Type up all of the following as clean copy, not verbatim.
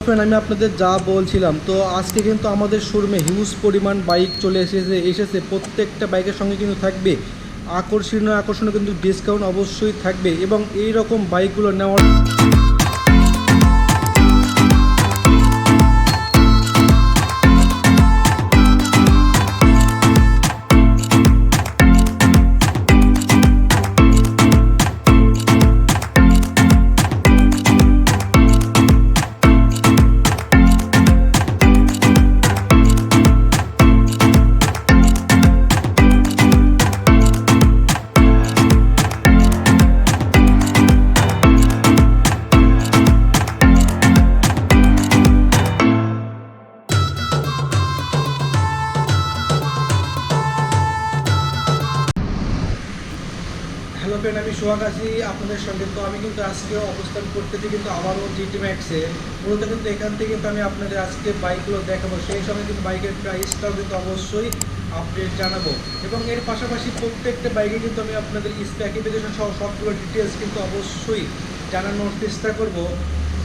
Friend, আমি আপনাদের যা বলছিলাম, তো আজকে কিন্তু আমাদের শোরুমে হিউজ পরিমাণ বাইক চলে এসেছে। প্রত্যেকটা বাইকের সঙ্গে কিন্তু থাকবে আকর্ষণীয় কিন্তু ডিসকাউন্ট অবশ্যই থাকবে। এবং এই রকম বাইকগুলো নেওয়ার হ্যালো ফ্রেন্ড, আমি সোহাগ আছি আপনাদের সঙ্গে। তো আমি কিন্তু আজকে অবস্থান করতেছি কিন্তু আবারও জিটি ম্যাক্সে। মূলত কিন্তু এখান থেকে কিন্তু আমি আপনাদের আজকে বাইকগুলো দেখাবো, সেই সঙ্গে কিন্তু বাইকের প্রাইসটাও কিন্তু অবশ্যই আপডেট জানাবো। এবং এর পাশাপাশি প্রত্যেকটা বাইকে কিন্তু আমি আপনাদের স্পেসিফিকেশন সহ সবগুলো ডিটেলস কিন্তু অবশ্যই জানানোর চেষ্টা করব।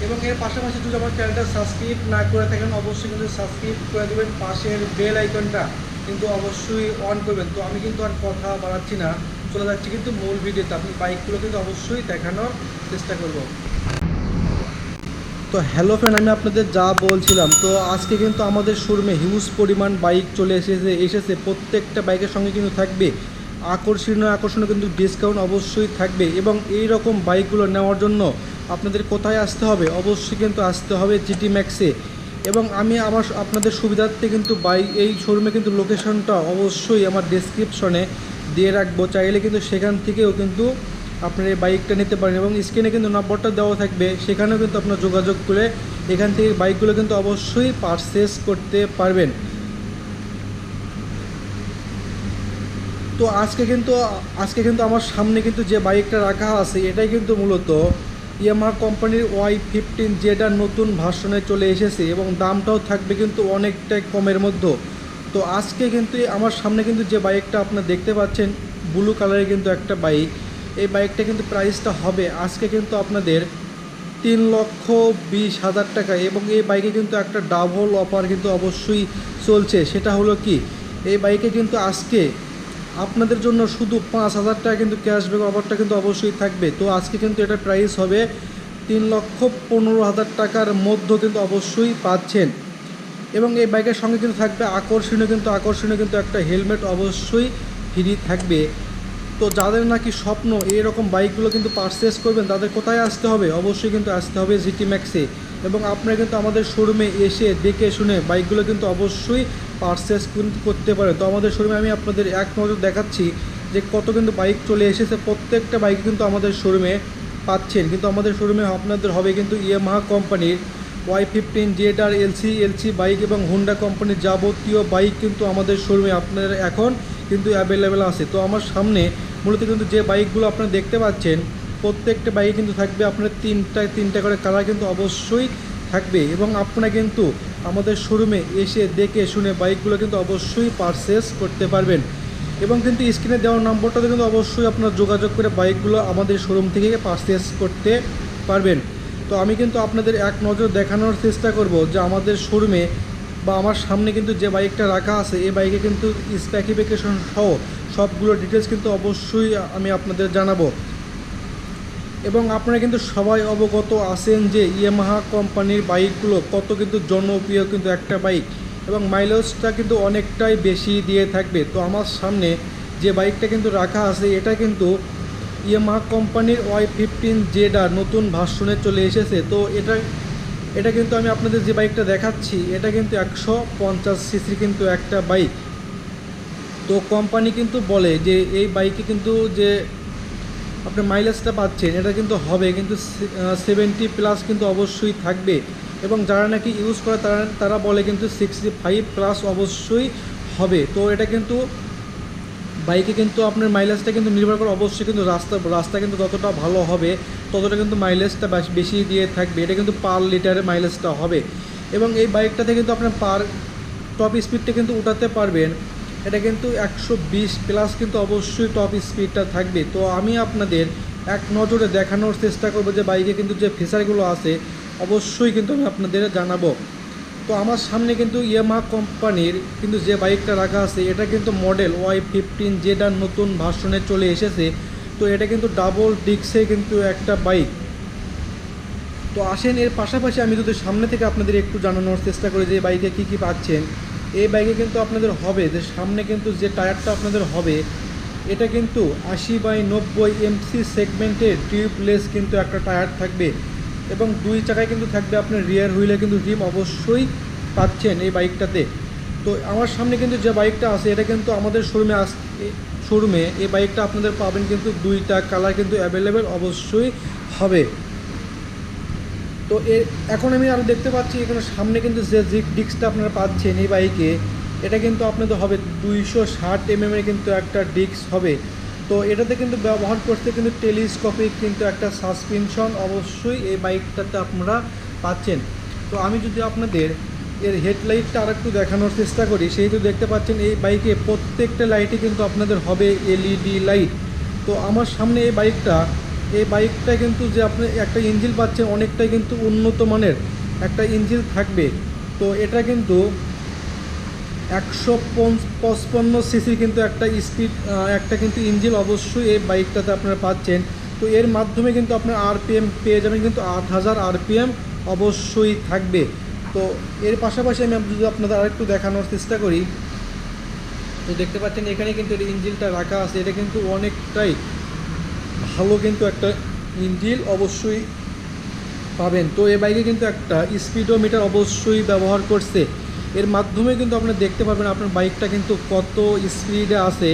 এবং এর পাশাপাশি যদি আমার চ্যানেলটা সাবস্ক্রাইব না করে থাকেন, অবশ্যই কিন্তু সাবস্ক্রাইব করে দেবেন, পাশের বেল আইকনটা কিন্তু অবশ্যই অন করবেন। তো আমি কিন্তু আর কথা বাড়াচ্ছি না, চলে যাচ্ছি কিন্তু মূল ভিডিওতে। আপনি বাইকগুলো কিন্তু অবশ্যই দেখানোর চেষ্টা করব। তো হ্যালো ফ্রেন্ড, আমি আপনাদের যা বলছিলাম, তো আজকে কিন্তু আমাদের শোরুমে হিউজ পরিমাণ বাইক চলে এসেছে। প্রত্যেকটা বাইকের সঙ্গে কিন্তু থাকবে আকর্ষণীয় কিন্তু ডিসকাউন্ট অবশ্যই থাকবে। এবং এই রকম বাইকগুলো নেওয়ার জন্য আপনাদের কোথায় আসতে হবে? অবশ্যই কিন্তু আসতে হবে জিটি ম্যাক্সে। এবং আমি আপনাদের সুবিধার্থে কিন্তু এই শোরুমে কিন্তু লোকেশনটা অবশ্যই আমার ডেসক্রিপশনে দিয়ে রাখবো, চাইলে কিন্তু সেখান থেকেও কিন্তু আপনার এই বাইকটা নিতে পারেন। এবং স্ক্রিনে কিন্তু নম্বরটা দেওয়া থাকবে, সেখানেও কিন্তু আপনার যোগাযোগ করে এখান থেকে বাইকগুলো কিন্তু অবশ্যই পারচেস করতে পারবেন। তো আজকে কিন্তু আমার সামনে কিন্তু যে বাইকটা রাখা আছে, এটাই কিন্তু মূলত ইয়ামাহা কোম্পানির Y15 নতুন ভার্সনে চলে এসেছে। এবং দামটাও থাকবে কিন্তু অনেকটাই কমের মধ্যে। তো আজকে কিন্তু আমার সামনে কিন্তু যে বাইকটা আপনারা দেখতে পাচ্ছেন, ব্লু কালারের কিন্তু একটা বাইক, এই বাইকটা কিন্তু প্রাইসটা হবে আজকে কিন্তু আপনাদের 3,20,000 টাকা। এবং এই বাইকে কিন্তু একটা ডাবল অফার কিন্তু অবশ্যই চলছে। সেটা হলো কি, এই বাইকে কিন্তু আজকে আপনাদের জন্য শুধু 5,000 টাকা কিন্তু ক্যাশব্যাক অফারটা কিন্তু অবশ্যই থাকবে। তো আজকে কিন্তু এটার প্রাইস হবে 3,15,000 টাকার মধ্যে কিন্তু অবশ্যই পাচ্ছেন। এবং এই বাইকের সঙ্গে কিন্তু থাকবে আকর্ষণীয় কিন্তু একটা হেলমেট অবশ্যই ফ্রি থাকবে। তো যাদের নাকি স্বপ্ন এরকম বাইকগুলো কিন্তু পারচেস করবেন, তাদের কোথায় আসতে হবে? অবশ্যই কিন্তু আসতে হবে জিটি ম্যাক্সে। এবং আপনারা কিন্তু আমাদের শোরুমে এসে দেখে শুনে বাইকগুলো কিন্তু অবশ্যই পারচেস করতে পারেন। তো আমাদের শোরুমে আমি আপনাদের এক নজর দেখাচ্ছি যে কত কিন্তু বাইক চলে এসেছে। প্রত্যেকটা বাইক কিন্তু আমাদের শোরুমে পাচ্ছেন। কিন্তু আমাদের শোরুমে আপনাদের হবে কিন্তু ইয়ামাহা কোম্পানির Y15 এলসি বাইক এবং হোন্ডা কোম্পানির যাবতীয় বাইক কিন্তু আমাদের শোরুমে আপনার এখন কিন্তু অ্যাভেলেবেল আছে। তো আমার সামনে মূলত কিন্তু যে বাইকগুলো আপনারা দেখতে পাচ্ছেন, প্রত্যেকটা বাইকে কিন্তু থাকবে আপনার তিনটা করে কালার কিন্তু অবশ্যই থাকবে। এবং আপনারা কিন্তু আমাদের শোরুমে এসে দেখে শুনে বাইকগুলো কিন্তু অবশ্যই পারচেস করতে পারবেন। এবং কিন্তু স্ক্রিনে দেওয়ার নম্বরটাতে কিন্তু অবশ্যই আপনারা যোগাযোগ করে বাইকগুলো আমাদের শোরুম থেকে পারচেস করতে পারবেন। তো আমি কিন্তু আপনাদের এক নজর দেখানোর চেষ্টা করব যে আমাদের শোরুমে বা আমার সামনে কিন্তু যে বাইকটা রাখা আছে, এই বাইকে কিন্তু স্পেসিফিকেশন সহ সবগুলো ডিটেলস কিন্তু অবশ্যই আমি আপনাদের জানাবো। এবং আপনারা কিন্তু সবাই অবগত আছেন যে ইয়ামাহা কোম্পানির বাইকগুলো কত কিন্তু জনপ্রিয় কিন্তু একটা বাইক, এবং মাইলেজটা কিন্তু অনেকটাই বেশি দিয়ে থাকবে। তো আমার সামনে যে বাইকটা কিন্তু রাখা আছে, এটা কিন্তু ইয়ামাহা কোম্পানির Y15 নতুন ভার্সনে চলে এসেছে। তো এটা কিন্তু আমি আপনাদের যে বাইকটা দেখাচ্ছি, এটা কিন্তু 150 সিসির কিন্তু একটা বাইক। তো কোম্পানি কিন্তু বলে যে এই বাইকে কিন্তু যে আপনি মাইলেজটা পাচ্ছেন, এটা কিন্তু হবে কিন্তু 70+ কিন্তু অবশ্যই থাকবে। এবং যারা নাকি ইউজ করে তারা বলে কিন্তু 65+ অবশ্যই হবে। তো এটা কিন্তু বাইকে কিন্তু আপনার মাইলেজটা কিন্তু নির্ভর করে অবশ্যই কিন্তু রাস্তা কিন্তু যতটা ভালো হবে ততটা কিন্তু মাইলেজটা বেশি দিয়ে থাকবে। এটা কিন্তু পার লিটারে মাইলেজটা হবে। এবং এই বাইকটাতে কিন্তু আপনার টপ স্পিডটা কিন্তু উঠাতে পারবেন। এটা কিন্তু 120+ কিন্তু অবশ্যই টপ স্পিডটা থাকবে। তো আমি আপনাদের এক নজরে দেখানোর চেষ্টা করব যে বাইকে কিন্তু যে ফিচারগুলো আছে অবশ্যই কিন্তু আমি আপনাদের জানাবো। তো আমার সামনে কিন্তু ইয়ামাহা কোম্পানির কিন্তু যে বাইকটা রাখা আছে এটা কিন্তু মডেল Y15 যেটা নতুন ভার্সনে চলে এসেছে। তো এটা কিন্তু ডাবল ডিস্কের কিন্তু একটা বাইক। তো আসেন এর পাশাপাশি আমি যদি সামনে থেকে আপনাদের একটু জানানোর চেষ্টা করি যে বাইকে কী কী পাচ্ছেন। এই বাইকে কিন্তু আপনাদের হবে যে সামনে কিন্তু যে টায়ারটা আপনাদের হবে এটা কিন্তু 80/90 এমসি সেগমেন্টের টিউবলেস কিন্তু একটা টায়ার থাকবে এবং 2 চাকায় কিন্তু থাকবে আপনার রিয়ার হুইলে কিন্তু রিম অবশ্যই পাচ্ছেন এই বাইকটাতে। তো আমার সামনে কিন্তু যে বাইকটা আছে এটা কিন্তু আমাদের শোরুমে এই বাইকটা আপনাদের পাবেন কিন্তু 2টা কালার কিন্তু অ্যাভেলেবেল অবশ্যই হবে। তো এখন আমি আরও দেখতে পাচ্ছি এখানে সামনে কিন্তু যে ডিস্কটা আপনারা পাচ্ছেন এই বাইকে এটা কিন্তু আপনাদের হবে 260 mm কিন্তু একটা ডিস্ক হবে। তো এটাতে কিন্তু ব্যবহার করতে কিন্তু টেলিস্কোপিক কিন্তু একটা সাসপেনশন অবশ্যই এই বাইকটাতে আপনারা পাচ্ছেন। তো আমি যদি আপনাদের এর হেডলাইটটা আর একটু দেখানোর চেষ্টা করি সেহেতু দেখতে পাচ্ছেন এই বাইকে প্রত্যেকটা লাইটই কিন্তু আপনাদের হবে এলইডি লাইট। তো আমার সামনে এই বাইকটা কিন্তু যে আপনি একটা ইঞ্জিন পাচ্ছেন অনেকটাই কিন্তু উন্নত মানের একটা ইঞ্জিন থাকবে। তো এটা কিন্তু 155 সিসির কিন্তু একটা কিন্তু ইঞ্জিন অবশ্যই এই বাইকটাতে আপনারা পাচ্ছেন। তো এর মাধ্যমে কিন্তু আপনার আরপিএম পেয়ে যাবেন কিন্তু 8000 আরপিএম অবশ্যই থাকবে। তো এর পাশাপাশি আমি যদি আপনাদের আরেকটু দেখানোর চেষ্টা করি তো দেখতে পাচ্ছেন এখানে কিন্তু এই ইঞ্জিনটা রাখা আছে এটা কিন্তু অনেকটাই ভালো কিন্তু একটা ইঞ্জিন অবশ্যই পাবেন। তো এই বাইকে কিন্তু একটা স্পিডোমিটার অবশ্যই ব্যবহার করছে এর মাধ্যমে কিন্তু আপনি দেখতে পাবেন আপনার বাইকটা কিন্তু কত স্পিডে আছে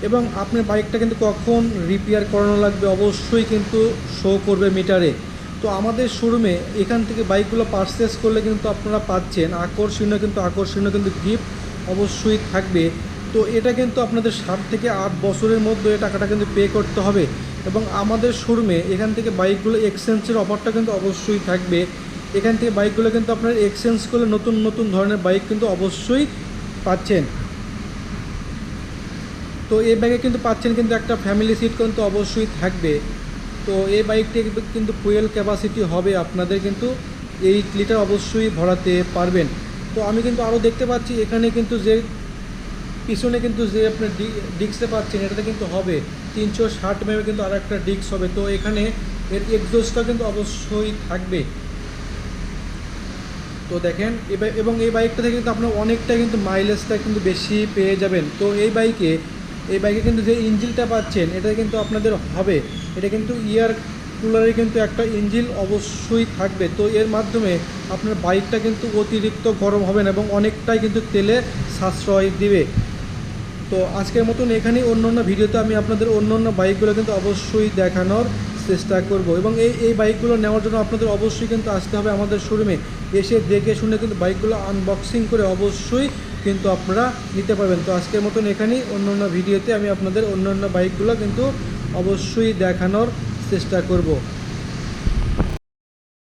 এবং আপনার বাইকটা কিন্তু কখন রিপেয়ার করানো লাগবে অবশ্যই কিন্তু শো করবে মিটারে। তো আমাদের শোরুমে এখান থেকে বাইকগুলো পারচেস করলে কিন্তু আপনারা পাচ্ছেন আকর্ষণীয় কিন্তু গিফট অবশ্যই থাকবে। তো এটা কিন্তু আপনাদের 7 থেকে 8 বছরের মধ্যে এই টাকাটা কিন্তু পে করতে হবে এবং আমাদের শোরুমে এখান থেকে বাইকগুলো এক্সচেঞ্জের অফারটা কিন্তু অবশ্যই থাকবে। এখান থেকে বাইকগুলো কিন্তু আপনারা এক্সচেঞ্জ করলে নতুন ধরনের বাইক কিন্তু অবশ্যই পাচ্ছেন। তো এই বাইকে কিন্তু পাচ্ছেন কিন্তু একটা ফ্যামিলি সিট কিন্তু অবশ্যই থাকবে। তো এই বাইকটি কিন্তু ফুয়েল ক্যাপাসিটি হবে আপনাদের কিন্তু 8 লিটার অবশ্যই ভরাতে পারবেন। তো আমি কিন্তু আরও দেখতে পাচ্ছি এখানে কিন্তু যে পিছনে কিন্তু যে আপনার ডিস্কটা পাচ্ছেন এটাতে কিন্তু হবে 360 mm কিন্তু আর একটা ডিস্ক হবে। তো এখানে এর এক্সজস্টটা কিন্তু অবশ্যই থাকবে। তো দেখেন এবং এই বাইকটা থেকে কিন্তু আপনার অনেকটা কিন্তু মাইলেজটা কিন্তু বেশি পেয়ে যাবেন। তো এই বাইকে কিন্তু যে ইঞ্জিনটা পাচ্ছেন এটা কিন্তু আপনাদের হবে এটা কিন্তু এয়ার কুলারের কিন্তু একটা ইঞ্জিন অবশ্যই থাকবে। তো এর মাধ্যমে আপনার বাইকটা কিন্তু অতিরিক্ত গরম হবে না এবং অনেকটাই কিন্তু তেলে সাশ্রয় দিবে। তো আজকের মতন এখানেই অন্য ভিডিওতে আমি আপনাদের অন্য বাইকগুলো কিন্তু অবশ্যই দেখানোর চেষ্টা করব এবং এই বাইকগুলো নেওয়ার জন্য আপনাদের অবশ্যই কিন্তু আসতে হবে আমাদের শোরুমে এসে দেখে শুনে কিন্তু বাইকগুলো আনবক্সিং করে অবশ্যই কিন্তু আপনারা নিতে পারবেন। তো আজকের মতন এখানেই অন্য ভিডিওতে আমি আপনাদের অন্য বাইকগুলো কিন্তু অবশ্যই দেখানোর চেষ্টা করব।